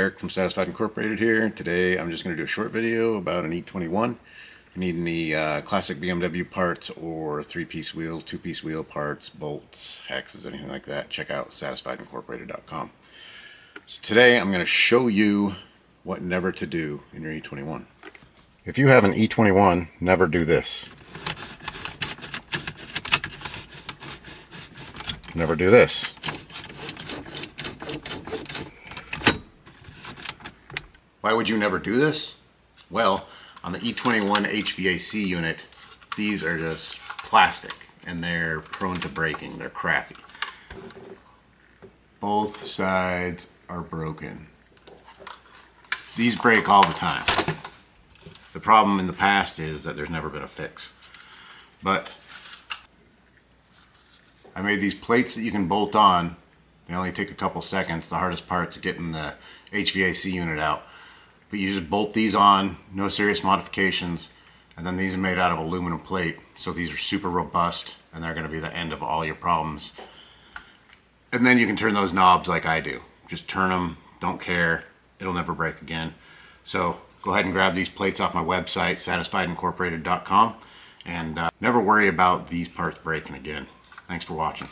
Eric from Satisfied Incorporated here. Today I'm just going to do a short video about an E21. If you need any classic BMW parts or 3-piece wheels, 2-piece wheel parts, bolts, hexes, anything like that, check out satisfiedincorporated.com. So today I'm going to show you what never to do in your E21. If you have an E21, never do this. Never do this. Why would you never do this? Well, on the E21 HVAC unit, these are just plastic and they're prone to breaking. They're crappy. Both sides are broken. These break all the time. The problem in the past is that there's never been a fix. But I made these plates that you can bolt on. They only take a couple seconds. The hardest part is getting the HVAC unit out. But you just bolt these on, no serious modifications, and then these are made out of aluminum plate, so these are super robust and they're going to be the end of all your problems. And then you can turn those knobs like I do. Just turn them, don't care, it'll never break again. So go ahead and grab these plates off my website, satisfiedincorporated.com, and never worry about these parts breaking again. Thanks for watching.